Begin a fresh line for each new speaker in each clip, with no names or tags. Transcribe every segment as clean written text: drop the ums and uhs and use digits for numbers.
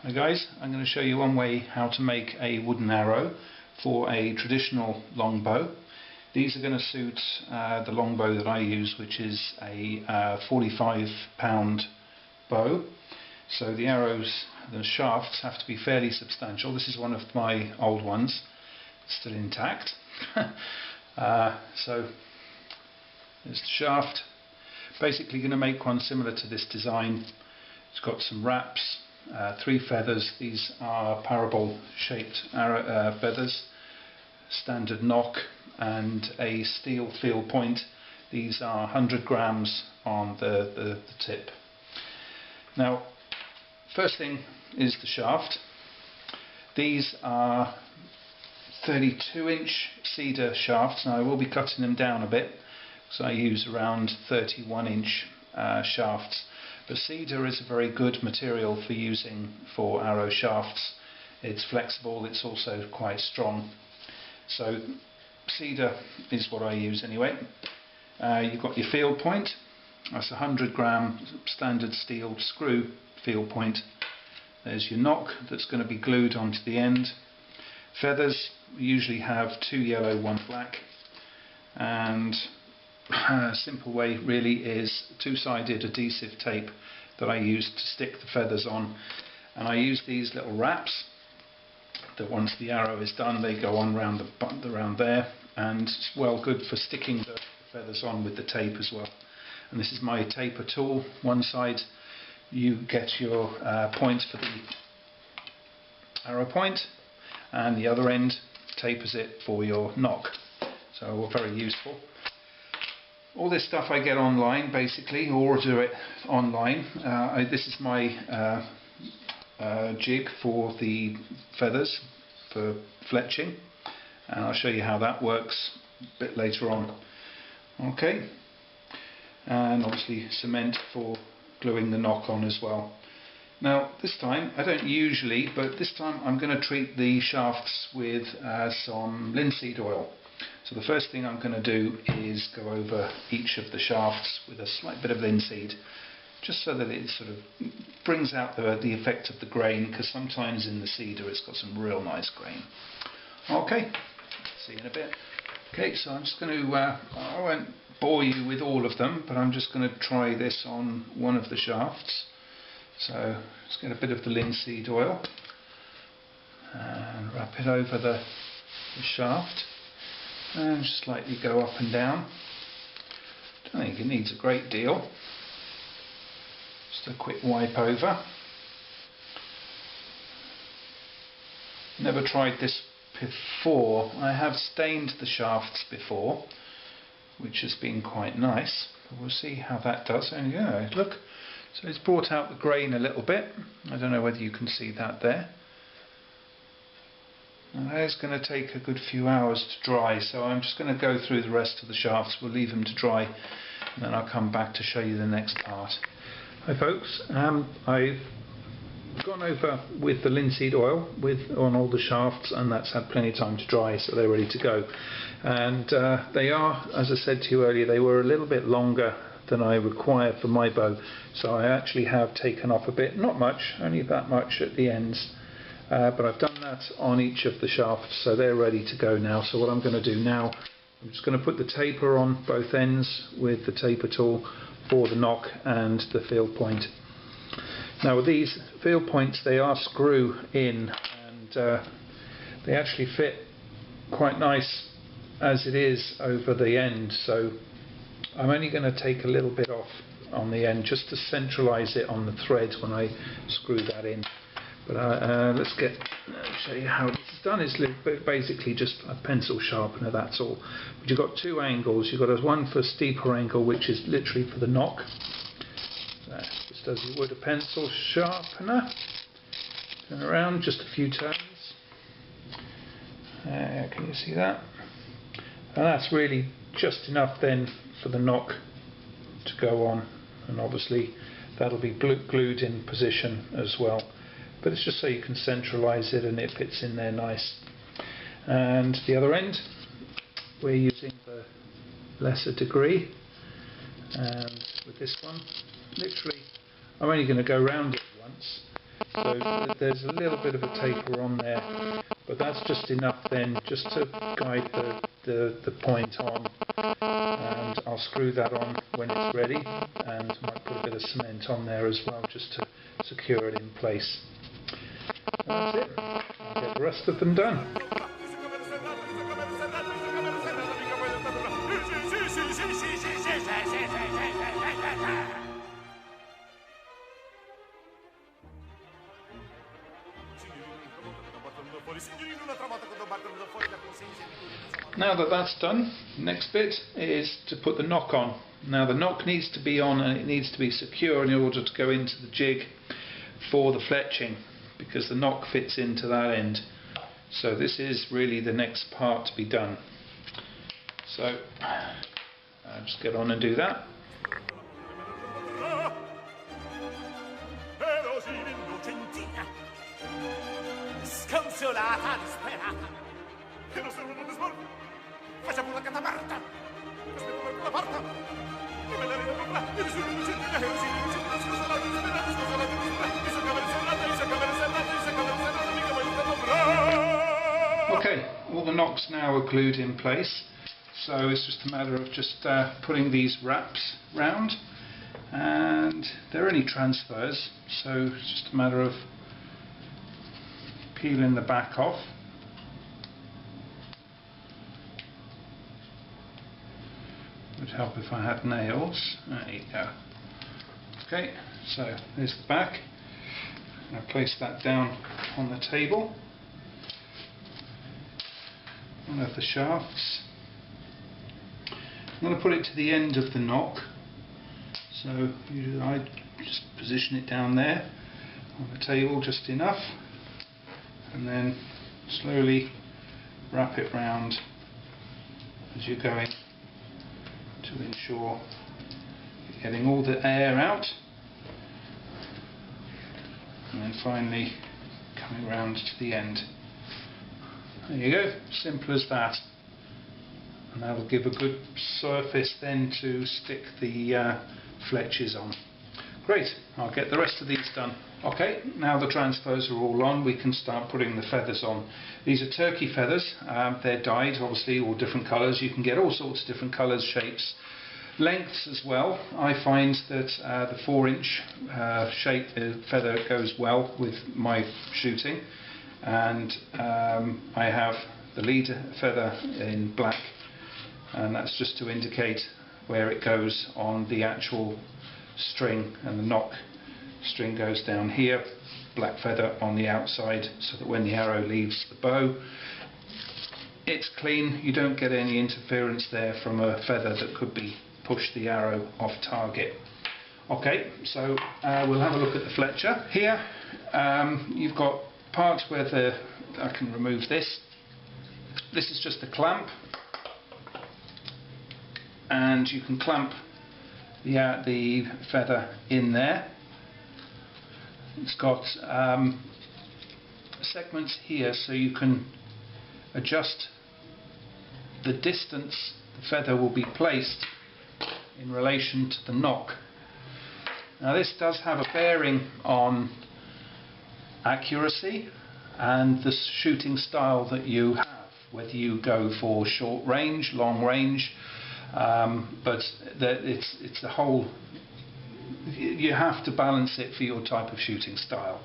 Hi guys, I'm going to show you one way how to make a wooden arrow for a traditional longbow. These are going to suit the longbow that I use, which is a 45-pound bow. So the arrows, the shafts have to be fairly substantial. This is one of my old ones, still intact. So there's the shaft. Basically going to make one similar to this design. It's got some wraps, 3 feathers. These are parabol shaped feathers, standard knock, and a steel field point. These are 100 grams on the tip. Now, first thing is the shaft. These are 32-inch cedar shafts. Now I will be cutting them down a bit, so I use around 31-inch shafts. But cedar is a very good material for using for arrow shafts. It's flexible, it's also quite strong. So cedar is what I use anyway. You've got your field point. That's a 100-gram standard steel screw field point. There's your knock that's going to be glued onto the end. Feathers usually have 2 yellow, 1 black, and a simple way really is 2-sided adhesive tape that I use to stick the feathers on. And I use these little wraps that once the arrow is done they go on around there, and it's well good for sticking the feathers on with the tape as well. And this is my taper tool. One side you get your point for the arrow point, and the other end tapers it for your knock. So very useful. All this stuff I get online basically, or order it online. This is my jig for the feathers for fletching, and I'll show you how that works a bit later on. Okay, and obviously cement for gluing the knock on as well. Now this time, I don't usually, but this time I'm going to treat the shafts with some linseed oil. So the first thing I'm going to do is go over each of the shafts with a slight bit of linseed, just so that it sort of brings out the effect of the grain, because sometimes in the cedar it's got some real nice grain. Okay, see you in a bit. Okay, so I'm just going to, I won't bore you with all of them, but I'm just going to try this on one of the shafts. So just get a bit of the linseed oil and wrap it over the shaft. And just slightly go up and down. Don't think it needs a great deal. Just a quick wipe over. Never tried this before. I have stained the shafts before, which has been quite nice. But we'll see how that does. And yeah, look, so it's brought out the grain a little bit. I don't know whether you can see that there. And that is going to take a good few hours to dry, so I'm just going to go through the rest of the shafts. We'll leave them to dry, and then I'll come back to show you the next part. Hi folks, I've gone over with the linseed oil on all the shafts, and that's had plenty of time to dry, so they're ready to go. And they are, as I said to you earlier, they were a little bit longer than I require for my bow, so I actually have taken off a bit, not much, only that much at the ends. But I've done that on each of the shafts, so they're ready to go now. So what I'm going to do now, I'm just going to put the taper on both ends with the taper tool for the knock and the field point. Now with these field points, they are screw in, and they actually fit quite nice as it is over the end. So I'm only going to take a little bit off on the end just to centralize it on the thread when I screw that in. But let's show you how this is done. It's basically just a pencil sharpener, that's all. But you've got 2 angles. You've got one for steeper angle, which is literally for the knock. Just as you would a pencil sharpener. Turn around just a few turns. Can you see that? And that's really just enough then for the knock to go on. And obviously that'll be glued in position as well. But it's just so you can centralise it and it fits in there nice. And the other end, we're using the lesser degree, and with this one, literally I'm only going to go round it once, So there's a little bit of a taper on there, but that's just enough then just to guide the point on, and I'll screw that on when it's ready, and might put a bit of cement on there as well just to secure it in place. And that's it. I'll get the rest of them done. Now that that's done, next bit is to put the knock on. Now the knock needs to be on and it needs to be secure in order to go into the jig for the fletching, because the knock fits into that end. So this is really the next part to be done. So I'll just get on and do that. Okay, all the knocks now are glued in place, so it's just a matter of just putting these wraps round, and there are only transfers, so it's just a matter of peeling the back off. Would help if I had nails. There you go. Okay, so there's the back. I'll place that down on the table. One of the shafts. I'm going to put it to the end of the knock. So I just position it down there on the table just enough, and then slowly wrap it round as you're going, to ensure you're getting all the air out, and then finally coming round to the end. There you go, simple as that, and that will give a good surface then to stick the fletches on. Great, I'll get the rest of these done. Okay, now the transfers are all on, we can start putting the feathers on. These are turkey feathers, they're dyed obviously, all different colours. You can get all sorts of different colours, shapes, lengths as well. I find that the 4-inch shape feather goes well with my shooting, and I have the lead feather in black, and that's just to indicate where it goes on the actual string, and the knock string goes down here, black feather on the outside, so that when the arrow leaves the bow it's clean, you don't get any interference there from a feather that could be push the arrow off target. Okay, so we'll have a look at the Fletcher. Here you've got parts where I can remove this. This is just a clamp, and you can clamp the feather in there. It's got segments here, so you can adjust the distance the feather will be placed in relation to the knock. Now this does have a bearing on accuracy and the shooting style that you have, whether you go for short range, long range, but it's the whole, you have to balance it for your type of shooting style.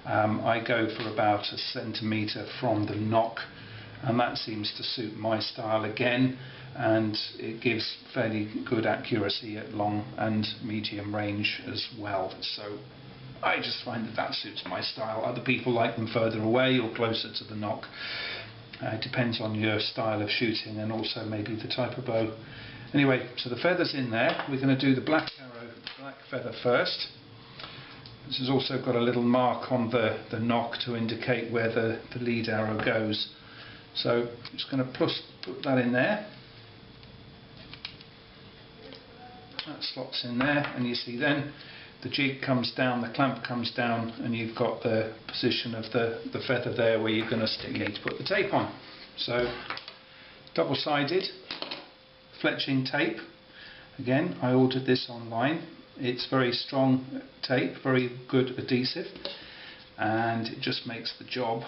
I go for about a centimetre from the knock, and that seems to suit my style again, and it gives fairly good accuracy at long and medium range as well. So I just find that suits my style. Other people like them further away or closer to the knock. It depends on your style of shooting and also maybe the type of bow. Anyway, so the feather's in there. We're going to do the black feather first. This has also got a little mark on the knock to indicate where the lead arrow goes. So I'm just going to put that in there. That slots in there, and you see then the jig comes down, the clamp comes down, and you've got the position of the feather there where you're going to stick it to put the tape on. So double-sided fletching tape. Again, I ordered this online. It's very strong tape, very good adhesive. and it just makes the job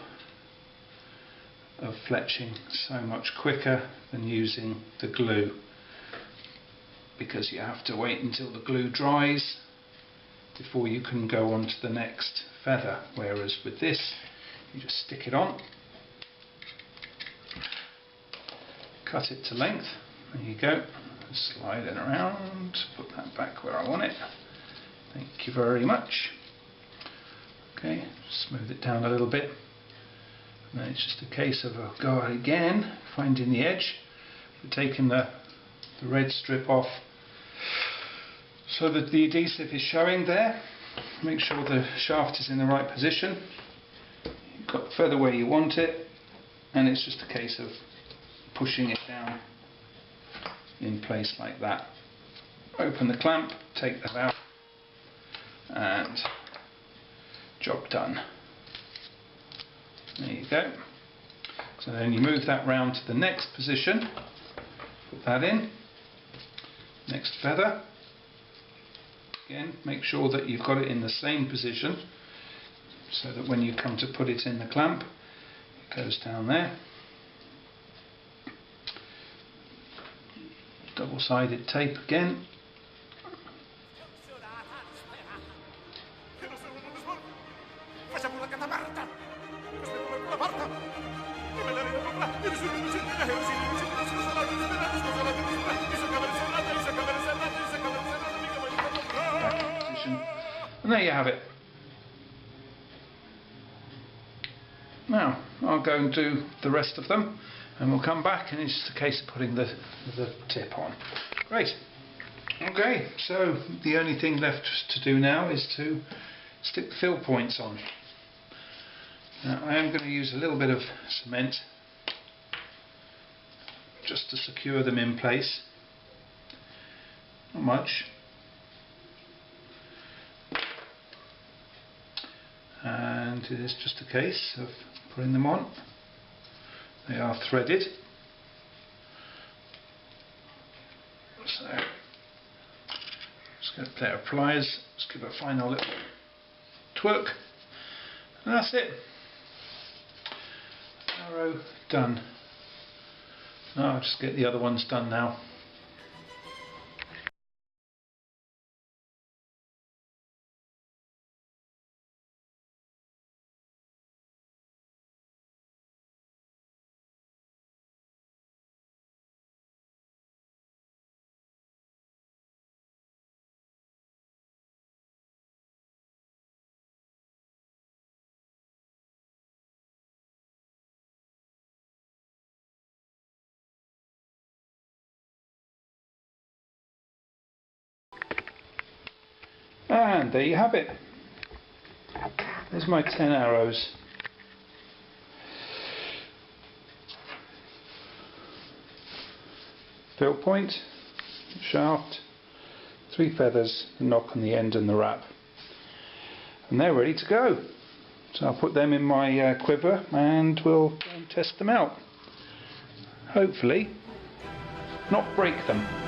of fletching so much quicker than using the glue, because you have to wait until the glue dries before you can go on to the next feather, whereas with this you just stick it on, cut it to length, there you go, slide it around, put that back where I want it, thank you very much. Okay, smooth it down a little bit, and then it's just a case of go again, finding the edge, taking the red strip off so that the adhesive is showing there. Make sure the shaft is in the right position. You've got the feather where you want it, and it's just a case of pushing it down in place like that. Open the clamp, take that out, and job done. There you go. So then you move that round to the next position, put that in, next feather. Again, make sure that you've got it in the same position so that when you come to put it in the clamp, it goes down there. Double-sided tape again. And there you have it. Now I'll go and do the rest of them, and we'll come back and it's just a case of putting the tip on. Great. Okay, so the only thing left to do now is to stick the fill points on. Now I am going to use a little bit of cement just to secure them in place. Not much. And it is just a case of putting them on. They are threaded, so just get a pair of pliers, just give it a final little twerk, and that's it. Arrow done. I'll just get the other ones done now. And there you have it. There's my 10 arrows. Fill point, shaft, 3 feathers, the knock on the end and the wrap. And they're ready to go. So I'll put them in my quiver and we'll go and test them out. Hopefully not break them.